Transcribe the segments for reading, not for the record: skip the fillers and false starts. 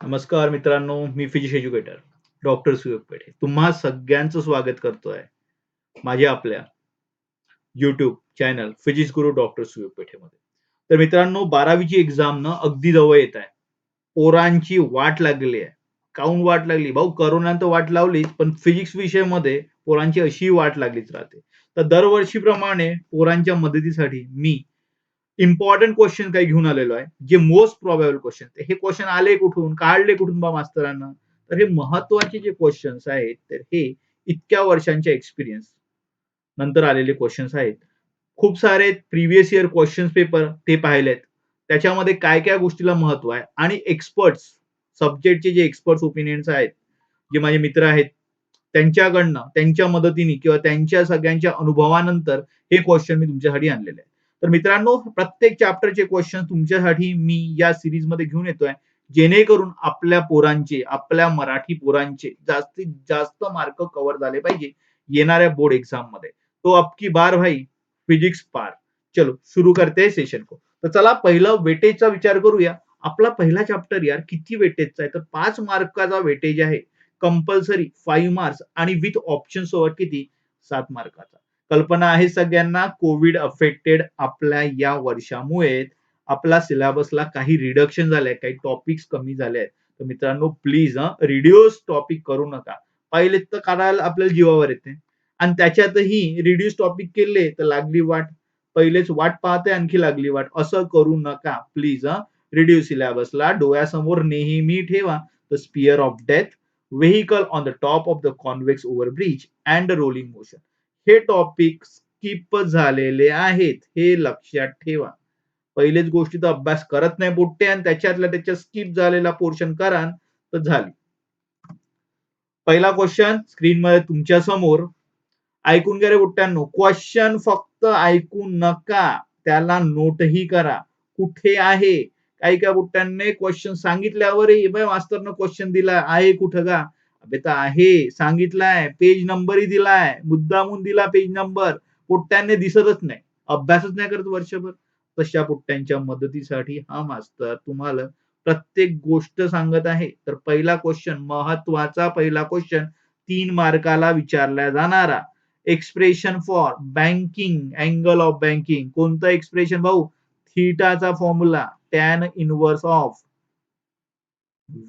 नमस्कार मित्रांनो, मी physics educator doctor सुयोग पेठे. तुम्हा सगळ्यांचं स्वागत करतोय माझ्या आपल्या YouTube चॅनल फिजिक्स गुरु डॉक्टर सुयोग पेठेमध्ये. तर मित्रांनो 12वी एक्झाम ना अगदी जवळ येत आहे. पोरांची वाट लागलेली आहे. काहून वाट लागली? भाऊ कोरोनानं तर वाट लावलीच, पण फिजिक्स विषयामध्ये पोरांची अशी वाट लागलीच राहते. तर दरवर्षीप्रमाणे पोरांच्या मदतीसाठी मी इम्पोर्टंट क्वेश्चन काही घेऊन आलेलो आहे. जे मोस्ट प्रोबॅबल क्वेश्चन. हे क्वेश्चन आले कुठून? काढले कुठून बा मास्तरांना? तर हे महत्त्वाचे जे क्वेश्चन्स आहेत, तर हे इतक्या वर्षांच्या एक्सपिरियन्स नंतर आलेले क्वेश्चन्स आहेत. खूप सारे प्रिव्हियस इयर क्वेश्चन्स पेपर ते पाहिलेत. त्याच्यामध्ये काय-काय गोष्टीला महत्त्व आहे आणि एक्सपर्ट्स सब्जेक्टचे जे एक्सपर्ट्स ओपिनियन्स आहेत, जे माझे मित्र आहेत, त्यांच्याकडनं, त्यांच्या मदतीने किंवा त्यांच्या सगळ्यांच्या अनुभवानंतर हे क्वेश्चन मी तुमच्यासाठी आणलेले आहे. तर मित्रांनो, प्रत्येक चॅप्टरचे क्वेश्चन तुमच्यासाठी मी या सीरीजमध्ये घेऊन येतोय. जेणेकरून आपल्या पोरांचे, आपल्या मराठी पोरांचे जास्तीत जास्त मार्क कव्हर झाले पाहिजे येणाऱ्या बोर्ड एक्झाममध्ये. तो अब की बार भाई फिजिक्स पार. चलो शुरू करते हैं सेशन को. तर चला पहिलं वेटेजचा विचार करूया. आपला पहिला चॅप्टर यार किती वेटेजचा आहे तर 5 मार्काचा वेटेज आहे. कंपल्सरी 5 मार्क्स आणि विथ ऑप्शन सोबत किती 7 मार्काचा. कल्पना आहे सगळ्यांना कोविड अफेक्टेड आपल्या या वर्षामुळे आपला सिलेबसला काही रिडक्शन झालंय, काही टॉपिक्स कमी झाले आहेत. तर मित्रांनो प्लीज रिड्यूस टॉपिक करू नका. पहिले तर काढायला आपल्याला जीवावर येते आणि त्याच्यातही रिड्यूस टॉपिक केले तर लागली वाट. पहिलेच वाट पाहते आणखी लागली वाट. असं करू नका प्लीज. रिड्यूस सिलेबसला डोळ्यासमोर नेहमी ठेवा. The sphere of death, vehicle on the top of the convex overbridge and rolling motion. हे टॉपिक स्किप झालेले आहेत. हे लक्षात ठेवा. पहिलेच गोष्टीचा अभ्यास करत नाही पोट्टे आणि त्याच्यातल्या त्याच्यात स्किप झालेला पोर्शन करा तर झाली. पहिला क्वेश्चन स्क्रीनमध्ये तुमच्या समोर ऐकून घ्या रे बुट्ट्यांनो. क्वेश्चन फक्त ऐकून नका, त्याला नोटही करा. कुठे आहे? काही काय बुट्ट्यांनी क्वेश्चन सांगितल्यावर मास्तरनं क्वेश्चन दिला आहे कुठं का? अबे तर आहे सांगितलाय, पेज नंबरही दिलाय, मुद्दामून दिला पेज नंबर. पोट्ट्यांनी दिसतच नाही. अभ्यासच नाही करत वर्षभर. तशा पोट्ट्यांच्या मदतीसाठी हा मास्तर तुम्हाला प्रत्येक गोष्ट सांगत आहे. तर पहिला क्वेश्चन महत्वाचा पहिला क्वेश्चन 3 मार्काला विचारला जाणारा. Expression for banking angle of banking. कोणतं एक्सप्रेशन भाऊ? थीटाचा formula tan inverse of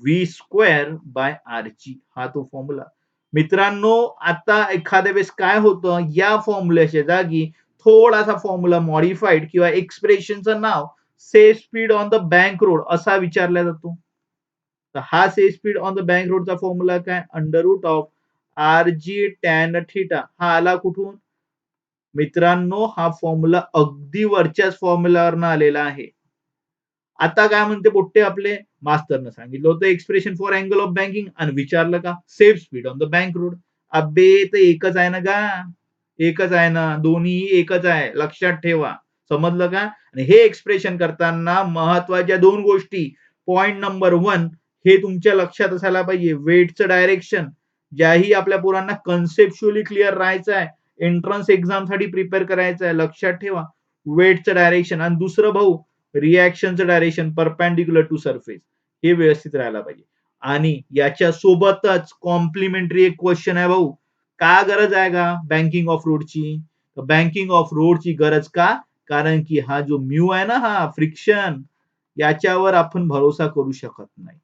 V square by R G हा तो फॉर्म्युला. मित्रांनो आता एखाद्या वेळेस काय होतं या फॉर्म्युल्याच्या जागी थोडासा फॉर्म्युला मॉडिफाईड किंवा एक्सप्रेशनचं नाव safe speed on the bank road असा विचारला जातो. तर हा safe speed on the bank रोडचा फॉर्म्युला काय? Under root of R G tan theta. हा आला कुठून? मित्रांनो हा फॉर्म्युला अगदी वरच्याच फॉर्म्युलावरनं आलेला आहे. आता काय म्हणते पोट्टे आपले मास्तरनं सांगितलं होतं expression for angle of banking आणि विचारलं का safe speed on the bank road. अबे तर एकच आहे ना का? एकच आहे ना, दोन्ही एकच आहे लक्षात ठेवा. समजलं का? आणि हे एक्सप्रेशन करताना महत्वाच्या 2 गोष्टी. पॉइंट नंबर 1 हे तुमच्या लक्षात असायला पाहिजे. वेटचं डायरेक्शन. ज्याही आपल्या पोरांना कन्सेप्च्युअली क्लिअर राहायचं आहे. एंट्रन्स एक्झामसाठी प्रिपेअर करायचं आहे. लक्षात ठेवा. वेटचं डायरेक्शन आणि दुसरं भाऊ रिएक्शनचं डायरेक्शन परपेंडिक्युलर टू सरफेस हे व्यवस्थित राहायला पाहिजे. आणि याच्या सोबतच कॉम्प्लिमेंटरी एक क्वेश्चन आहे भाऊ. का गरज आहे का बँकिंग ऑफ रोडची? बँकिंग ऑफ रोडची गरज का? कारण की हा जो म्यू आहे ना हा फ्रिक्शन याच्यावर आपण भरोसा करू शकत नाही.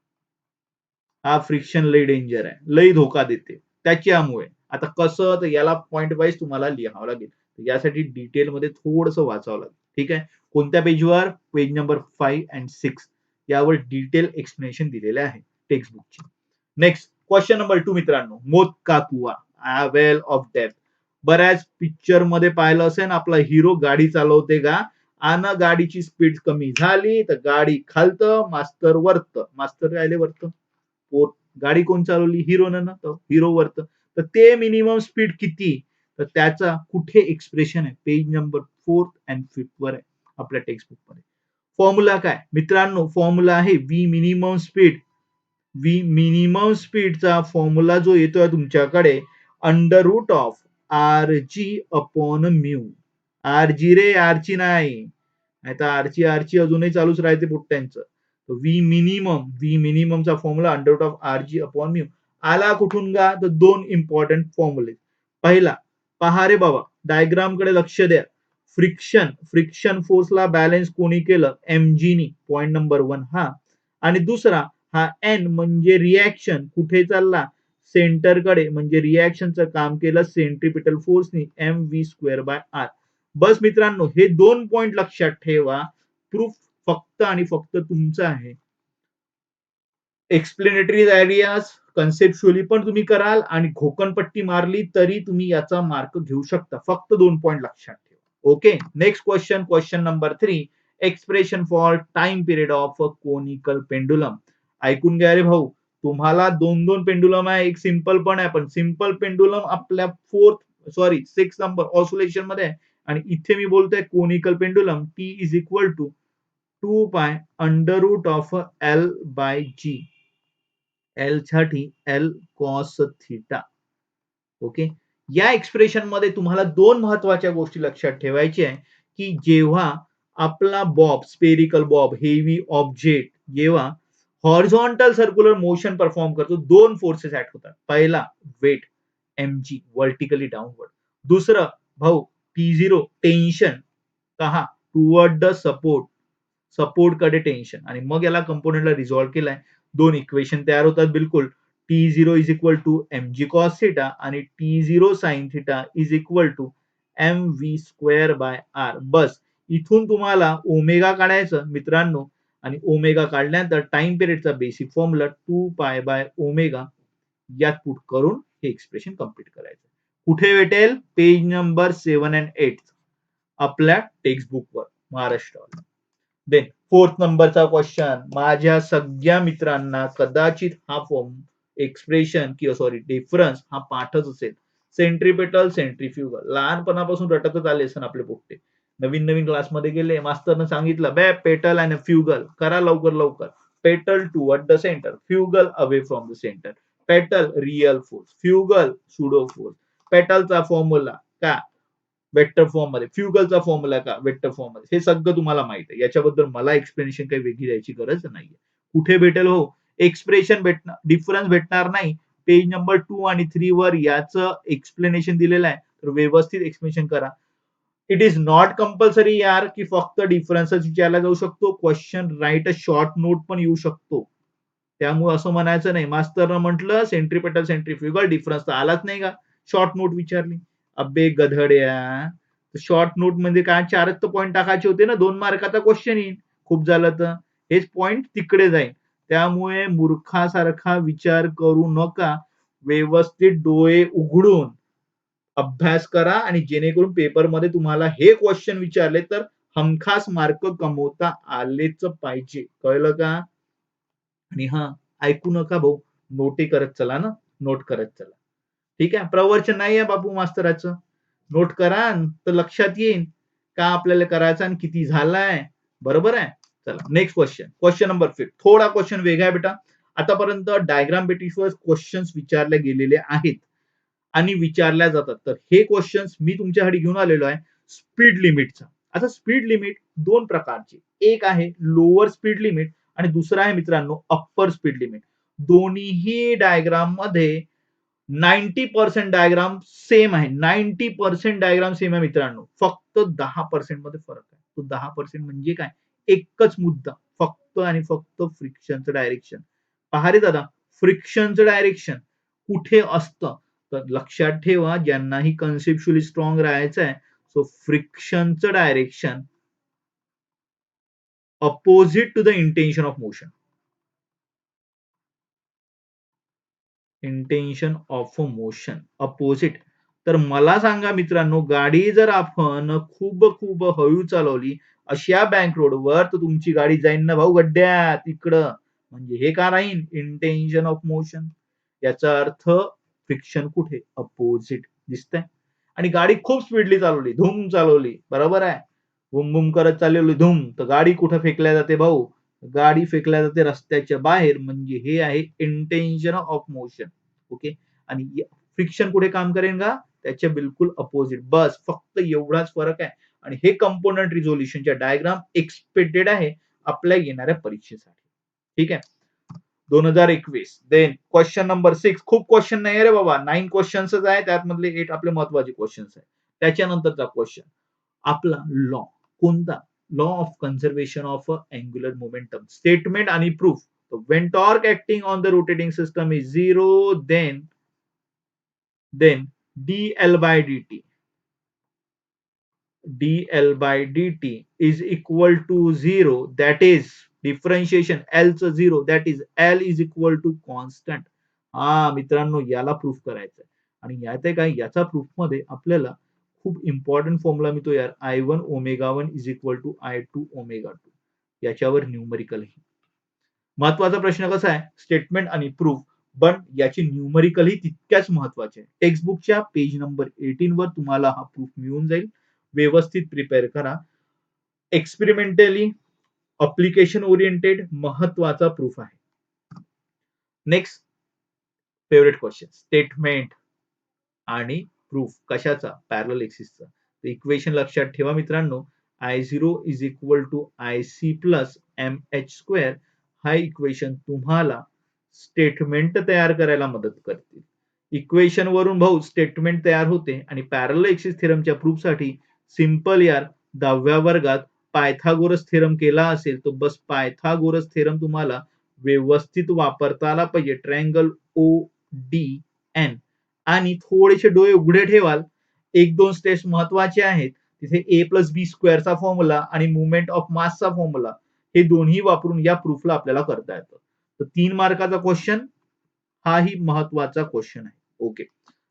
हा फ्रिक्शन लई डेंजर आहे. लई धोका देते. त्याच्यामुळे आता कसं तर याला पॉइंट वाईज तुम्हाला लिहावं लागेल. यासाठी डिटेलमध्ये थोडंसं वाचावं लागेल. ठीक आहे. कोणत्या पेजवर? पेज नंबर 5 अँड 6 यावर डिटेल एक्सप्लेनेशन दिलेले आहे टेक्स्ट बुकची. नेक्स्ट क्वेश्चन नंबर 2 मित्रांनो. मौत का कुआ वेल ऑफ डेथ. बऱ्याच पिक्चर मध्ये पाहिलं असेल आपला हिरो गाडी चालवते का आणि गाडीची स्पीड कमी झाली तर गाडी खालतं मास्तर वरतं. मास्तर राहिले वरतं. गाडी कोण चालवली? हिरोनं ना. तर हिरो वरतं. तर ते मिनिमम स्पीड किती? तर त्याचा कुठे एक्सप्रेशन आहे? पेज नंबर 4 अँड 5 वर आहे आपल्या टेक्स्ट बुक मध्ये. फॉर्म्युला काय? मित्रांनो फॉर्म्युला आहे V minimum speed. V minimum स्पीडचा फॉर्म्युला जो येतोय तुमच्याकडे under root of R G upon mu. R G रे आरची नाही. नाहीतर आरची अजूनही चालूच राहते पोट्ट्यांचं. व्ही मिनिममचा formula under of R G upon mu आला कुठून का? तर दोन इम्पॉर्टंट फॉर्म्युले. पहिला, पहा रे बाबा, डायग्राम कडे लक्ष द्या. फ्रिक्शन फोर्सला बॅलन्स कोणी केलं? mg नी. पॉइंट नंबर 1 हा. आणि दुसरा हा एन म्हणजे रिएक्शन कुठे चालला? सेंटरकडे, म्हणजे रिएक्शनचं काम केलं सेंट्रिपिटल फोर्सनी M V square by R. बस मित्रांनो, हे 2 पॉइंट लक्षात ठेवा. प्रूफ फक्त आणि फक्त तुमचं आहे. एक्सप्लेनेटरी आयडियाज कन्सेप्च्युअली पण तुम्ही कराल आणि घोकणपट्टी मारली तरी तुम्ही याचा मार्क घेऊ शकता. फक्त 2 पॉइंट लक्षात ठेवा. Okay, next question number 3. Expression for time period of a conical pendulum. ऐकून घ्या रे भाऊ, तुम्हाला 2-2 पेंडुलम आहे, एक सिंपल पण आहे, पण सिंपल पेंडुलम आपल्या 6 नंबर ऑसिलेशन मध्ये आहे आणि इथे मी बोलतोय conical pendulum T is equal to 2 pi under root of L by G. L साठी एल कॉस थिटा. ओके, या एक्सप्रेशन मध्ये तुम्हाला दोन महत्वाच्या गोष्टी लक्षात ठेवायच्या आहे की जेव्हा आपला Bob, spherical Bob, heavy object जेव्हा हॉरिझॉन्टल सर्क्युलर मोशन परफॉर्म करतो, दोन फोर्सेस ऍक्ट होतात. पहिला वेट mg वर्टिकली डाउनवर्ड. दुसरं भाऊ T0 टेन्शन कहा? टुवर्ड द सपोर्ट कडे टेन्शन. आणि मग याला कंपोनेंटला रिझॉल्व्ह केलाय. दोन इक्वेशन तयार होतात बिलकुल. T0 is equal to mg cos theta आणि T0 sin theta is equal to mv square by R. बस इथून तुम्हाला ओमेगा काढायचं मित्रांनो आणि ओमेगा काढल्यानंतर time पिरियडचा basic formula 2 pi by omega यात पुट करून हे एक्सप्रेशन कंप्लीट करायचं. कुठे भेटेल? पेज नंबर 7 and 8 आपल्या टेक्स्ट बुकवर महाराष्ट्रावर. देन 4th नंबरचा क्वेश्चन. माझ्या सगळ्या मित्रांना कदाचित हा फॉर्म एक्सप्रेशन किंवा सॉरी डिफरन्स हा पाठच असेल. सेंट्रिपेटल सेंट्रिफ्युगल लहानपणापासून रटतच आले असेल आपले पोट्टे. नवीन नवीन क्लासमध्ये गेले, मास्तरनं सांगितलं बे पेटल आणि फ्युगल करा लवकर लवकर. Petal toward the centre, fugal away from the centre. Petal real force, fugal pseudo force. पेटलचा फॉर्म्युला का वेक्टर फॉर्म मध्ये, फ्युगलचा फॉर्म्युला का वेक्टर फॉर्म मध्ये. हे सगळं तुम्हाला माहित आहे, याच्याबद्दल मला एक्सप्लेनेशन काही वेगळी द्यायची गरज नाहीये. कुठे भेटेल हो? एक्सप्रेशन भेटणार, डिफरन्स भेटणार नाही. पेज नंबर 2 आणि 3 वर याचं एक्सप्लेनेशन दिलेलं आहे, तर व्यवस्थित एक्सप्लेनेशन करा. इट इज नॉट कंपल्सरी यार की फक्त डिफरन्सच विचारला जाऊ शकतो. Question write a short note पण येऊ शकतो. त्यामुळे असं म्हणायचं नाही मास्तरनं म्हटलं सेंट्रिपेटल सेंट्रिफ्युगल डिफरन्स तर आलाच नाही का, शॉर्ट नोट विचारली. अबे गधड्या, शॉर्ट नोट म्हणजे काय, 4च तर पॉइंट टाकायचे होते ना, 2 मार्काचा क्वेश्चन येईल खूप झालं तर. हेच पॉइंट तिकडे जाईल. त्यामुळे मूर्खासारखा विचार करू नका. व्यवस्थित डोळे उघडून अभ्यास करा आणि जेणेकरून पेपरमध्ये तुम्हाला हे क्वेश्चन विचारले तर हमखास मार्क कमवता आलेच पाहिजे. कळलं का? आणि हा, ऐकू नका भाऊ, नोटे करत चला ना, नोट करत चला. ठीक आहे, प्रवचन नाही आहे बापू मास्तराचं. नोट करा तर लक्षात येईल का आपल्याला करायचं आणि किती झालाय. बरोबर आहे. चला नेक्स्ट क्वेश्चन नंबर 5. थोडा क्वेश्चन वेगळा आहे बेटा. आतापर्यंत डायग्राम बेसिसवर क्वेश्चन्स विचारले गेलेले आहेत आणि विचारल्या जातात. तर हे क्वेश्चन्स मी तुमच्यासाठी घेऊन आलेलो आहे स्पीड लिमिटचा. आता स्पीड लिमिट दोन प्रकारची, एक आहे लोअर स्पीड लिमिट आणि दुसरा आहे मित्रांनो अप्पर स्पीड लिमिट. दोन्हीही डायग्राम मध्ये 90% डायग्राम सेम आहे. 90% डायग्राम सेम आहे मित्रांनो. फक्त 10% मध्ये फरक आहे. तो 10% म्हणजे काय? एकच मुद्दा, फक्त आणि फक्त फ्रिक्शनचं डायरेक्शन. पहा रे दादा, फ्रिक्शनचं डायरेक्शन कुठे असतं? तर लक्षात ठेवा, ज्यांनाही कन्सेप्च्युअली स्ट्रॉंग राहायचं आहे, सो फ्रिक्शनचं direction opposite to the intention of motion. Intention of motion opposite. तर मला सांगा मित्रांनो, गाडी जर आपण खूप खूप हळू चालवली अशा बँक रोडवर, तर तुमची गाडी जाईन ना भाऊ गड्ड्यात इकडं. म्हणजे हे का राहील? Intention of motion. याचा अर्थ फ्रिक्शन कुठे? अपोजिट. दिसतंय? आणि गाडी खूप स्पीडली चालवली, धूम चालवली, बरोबर आहे. बुम बुम करत चालवली धूम, तर गाडी कुठे फेकल्या जाते भाऊ? गाडी फेकल्या जाते रस्त्याच्या बाहेर. म्हणजे हे आहे इंटेन्शन ऑफ मोशन. ओके, आणि फ्रिक्शन कुठे काम करेन का? त्याच्या बिलकुल अपोजिट. बस फक्त एवढाच फरक आहे. आणि हे कंपोनंट रिझोल्युशनच्या डायग्राम एक्सपेक्टेड आहे आपल्या येणाऱ्या परीक्षेसाठी. ठीक आहे. 2021. Then question number 6. खूप क्वेश्चन नाही रे बाबा, 9 क्वेश्चन्सच आहे, त्यातमधले 8 आपले महत्वाचे क्वेश्चन्स आहेत. त्याच्यानंतरचा क्वेश्चन आपला लॉ कोणता? Law of conservation of angular momentum statement आणि proof. when torque acting on the rotating system is zero, then dl by dt is equal to 0, that is differentiation L च 0, that is L is equal to constant. मित्रांनो याला proof करायचं आणि यात आहे काय, याचा प्रूफ मध्ये आपल्याला खूप इम्पॉर्टंट फॉर्म्युला मिळतो यार, I1 omega 1 is equal to I2 omega 2. याच्यावर न्यूमरिकल. महत्वाचा प्रश्न कसा आहे, स्टेटमेंट आणि प्रूफ, पण याची न्यूमरिकल ही तितक्याच महत्वाचे आहे. टेक्स्ट बुकच्या पेज नंबर 18 वर तुम्हाला हा प्रूफ मिळून जाईल. व्यवस्थित प्रिपेअर करा. एक्सपेरिमेंटली अप्लिकेशन ओरिएंटेड महत्वाचा प्रूफ आहे. नेक्स्ट फेवरेट क्वेश्चन, स्टेटमेंट आणि प्रूफ कशाचा, पॅरलल एक्सिसचा. इक्वेशन लक्षात ठेवा मित्रांनो, I0 is equal to IC plus MH². हा इक्वेशन तुम्हाला स्टेटमेंट तयार करायला मदत करतील. इक्वेशन वरून भाऊ स्टेटमेंट तयार होते आणि पॅरलल एक्सिस थेरमच्या प्रूफसाठी सिंपल यार, 10व्या वर्गात पायथागोरस थेरम केला असेल तर बस पायथागोरस थेरम तुम्हाला व्यवस्थित वापरता आला पाहिजे. ट्रायंगल ODN आणि थोडेसे डोळे उघडे ठेवाल. 1-2 स्टेप्स महत्वाचे आहेत. तिथे A प्लस बी स्क्वेअरचा फॉर्म्युला आणि मुवमेंट ऑफ मासचा फॉर्म्युला हे दोन्ही वापरून या प्रूफला आपल्याला करता येतं. तर 3 मार्काचा क्वेश्चन हाही महत्वाचा क्वेश्चन आहे. ओके.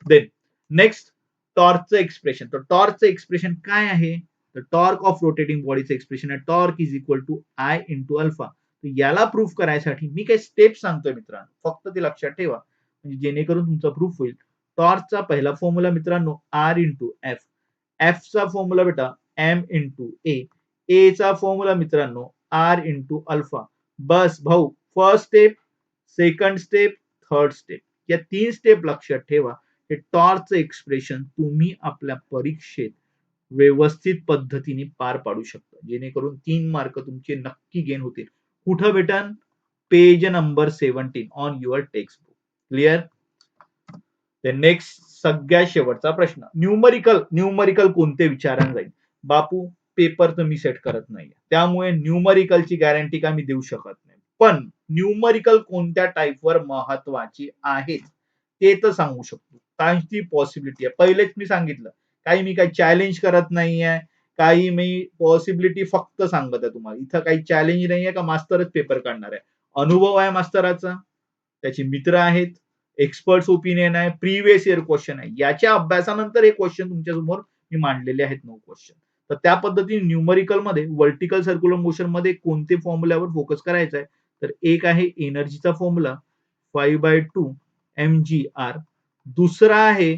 देन नेक्स्ट टॉर्कचं एक्सप्रेशन. तर टॉर्कचं एक्सप्रेशन काय आहे, तर टॉर्क ऑफ रोटेटिंग बॉडीचं एक्सप्रेशन आहे torque is equal to I into alpha. याला प्रूफ करायसाठी मी काही स्टेप सांगतोय मित्रांनो, फक्त ते लक्षात ठेवा म्हणजे जेणेकरून तुमचा प्रूफ होईल. टॉर्कचा पहिला फॉर्म्युला मित्रांनो R इंटू एफ. एफचा फॉर्म्युला बेटा M इंटू ए. चा फॉर्म्युला मित्रांनो R इंटू अल्फा. बस भाऊ, first step, second step, third step, या 3 स्टेप लक्षात ठेवा. हे टॉर्कचं एक्सप्रेशन तुम्ही आपल्या परीक्षेत व्यवस्थित पद्धतीने पार पाडू शकता, जेणेकरून 3 मार्क तुमचे नक्की गेन होतील. कुठं भेटन, page number 17 on your text book. Clear. Next सगळ्यात शेवटचा प्रश्न, न्यूमरिकल कोणते विचारायला जाईल. बापू पेपर तर मी सेट करत नाही, त्यामुळे न्यूमरिकलची गॅरंटी का मी देऊ शकत नाही, पण न्यूमरिकल कोणत्या टाईपवर महत्वाची आहेत ते तर सांगू शकतो. काहीची पॉसिबिलिटी आहे, पहिलेच मी सांगितलं, काही मी काही चॅलेंज करत नाहीये, काही मी पॉसिबिलिटी फक्त सांगत आहे तुम्हाला. इथं काही चॅलेंज नाहीये का मास्तरच पेपर काढणार आहे. अनुभव आहे मास्तराचा, त्याचे मित्र आहेत, एक्सपर्ट्स ओपिनियन आहे, प्रिव्हियस इयर क्वेश्चन आहे. याच्या अभ्यासानंतर हे क्वेश्चन तुमच्या समोर मी मांडलेले आहेत 9 क्वेश्चन. तर त्या पद्धतीने न्यूमरिकल मध्ये वर्टिकल सर्क्युलर मोशन मध्ये कोणते फॉर्म्युल्यावर फोकस करायचा आहे, तर एक आहे एनर्जीचा फॉर्म्युला 5/2 mgr. दुसरा आहे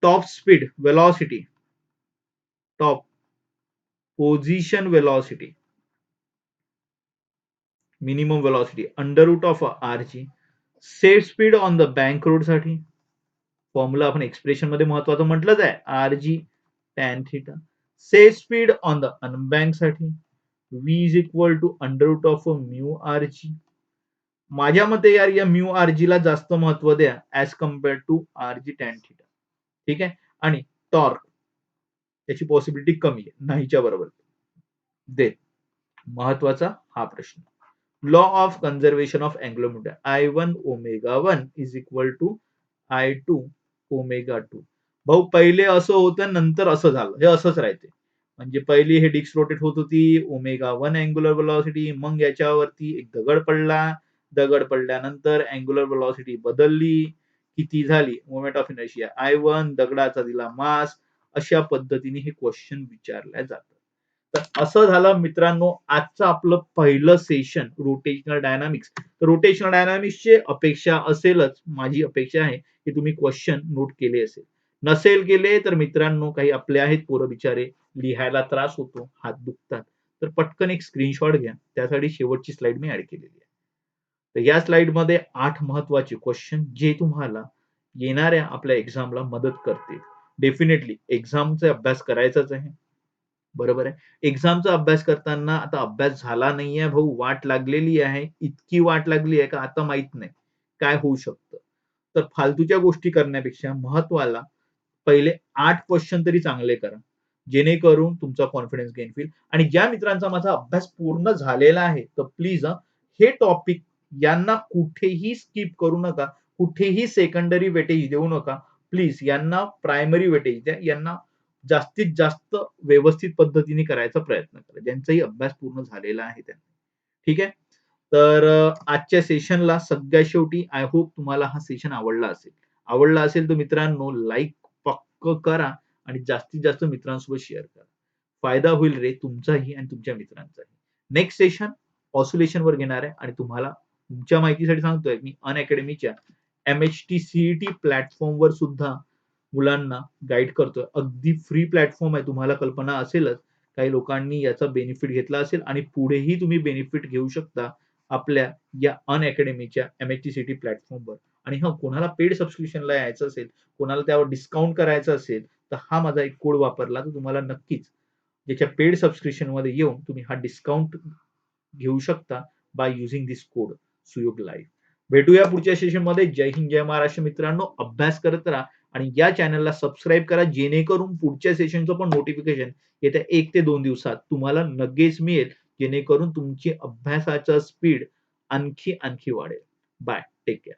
top speed velocity, top position velocity, minimum velocity under root of RG. Safe speed on the bank road साठी फॉर्म्युला आपण एक्सप्रेशन मध्ये महत्वाचं म्हटलंच आहे, RG tan theta. Safe speed on the unbank साठी V is equal to under root of mu RG. माझ्या मते यार या म्यू RG ला जास्त महत्व द्या as compare to RG tan theta. ठीक आहे. आणि टॉर्क त्याची पॉसिबिलिटी कमी आहे, नाहीच्या बरोबर. दे महत्वाचा हा प्रश्न, law of conservation of angular momentum. I1 omega 1 is equal to I2 omega 2. भाऊ पहिले असं होतं, नंतर असं झालं, हे असंच राहते. म्हणजे पहिली हे डिस्क रोटेट होत होती, ओमेगा 1 अँग्युलर वेलॉसिटी, मग याच्यावरती एक दगड पडला, दगड पडल्यानंतर अँग्युलर वेलॉसिटी बदलली, किती झाली, मोमेंट ऑफ इनर्शिया I1, दगडाचा दिला मास. अशा पद्धतीने हे क्वेश्चन विचारल्या जातात. तर असं झालं मित्रांनो आजचं आपलं पहिलं सेशन रोटेशनल डायनामिक्स. रोटेशनल डायनामिक्सचे अपेक्षा असेलच, माझी अपेक्षा आहे की तुम्ही क्वेश्चन नोट केले असेल. नसेल केले तर मित्रांनो काही आपले आहेत पोरं बिचारे, लिहायला त्रास होतो, हात दुखतात, तर पटकन एक स्क्रीनशॉट घ्या. त्यासाठी शेवटची स्लाइड मी ऍड केलेली आहे. तर या स्लाइड मध्ये 8 महत्वाचे क्वेश्चन जे तुम्हाला येणाऱ्या आपल्या एक्झामला मदत करतील. डेफिनेटली एक्झामचा अभ्यास करायचाच आहे. बरोबर आहे. एक्झामचा अभ्यास करताना आता अभ्यास झाला नाहीये भाऊ, वाट लागलेली आहे. इतकी वाट लागली आहे का आता माहीत नाही, काय होऊ शकतं. तर फालतूच्या गोष्टी करण्यापेक्षा महत्त्वाला पहिले 8 क्वेश्चन तरी चांगले करा. जेणेकरून तुमचा कॉन्फिडन्स गेन होईल आणि ज्या मित्रांचा माझा अभ्यास पूर्ण झालेला आहे, तर प्लीज हे टॉपिक यांना कुठेही स्किप करू नका. कुठेही सेकंडरी वेटेज देऊ नका. प्लीज यांना प्रायमरी वेटेज द्या. यांना जास्तीत जास्त व्यवस्थित पद्धतीने करायचा प्रयत्न करा. ज्यांचाही अभ्यास पूर्ण झालेला आहे त्यांनी. ठीक आहे? तर आजच्या सेशनला सगळ्यात शेवटी आय होप तुम्हाला हा सेशन आवडला असेल. आवडला असेल तर मित्रांनो लाइक पक्क करा आणि जास्तीत जास्त मित्रांसोबत शेअर करा. फायदा होईल रे तुमचाही आणि तुमच्या मित्रांचाही. नेक्स्ट सेशन ऑसिलेशनवर घेणार आहे आणि तुम्हाला तुमच्या माहितीसाठी सांगतोय मी अनअकॅडमीच्या एम-एच-टी सी-ई-टी प्लॅटफॉर्मवर सुद्धा मुलांना गाईड करतोय. अगदी फ्री प्लॅटफॉर्म आहे. तुम्हाला कल्पना असेलच. काही लोकांनी याचा बेनिफिट घेतला असेल आणि पुढेही तुम्ही बेनिफिट घेऊ शकता आपल्या या अनअकॅडमीच्या एम-एच-टी-सी-ई-टी प्लॅटफॉर्मवर. आणि हां, कोणाला पेड सबस्क्रिप्शनला यायचं असेल, कोणाला त्यावर डिस्काउंट करायचं असेल, तर हा माझा एक कोड वापरला तर तुम्हाला नक्कीच ज्याच्या पेड सबस्क्रिप्शनमध्ये येऊन तुम्ही हा डिस्काउंट घेऊ शकता by using this code Suyog live. भेटूया पुढच्या सेशनमध्ये. जय हिंद, जय महाराष्ट्र मित्रांनो. अभ्यास करत राहा आणि या चॅनलला सबस्क्राईब करा जेणेकरून पुढच्या सेशनचं पण नोटिफिकेशन येत्या 1 ते 2 दिवसात तुम्हाला लगेच मिळेल. जेणेकरून तुमची अभ्यासाचा स्पीड आणखी वाढेल. बाय. Take care.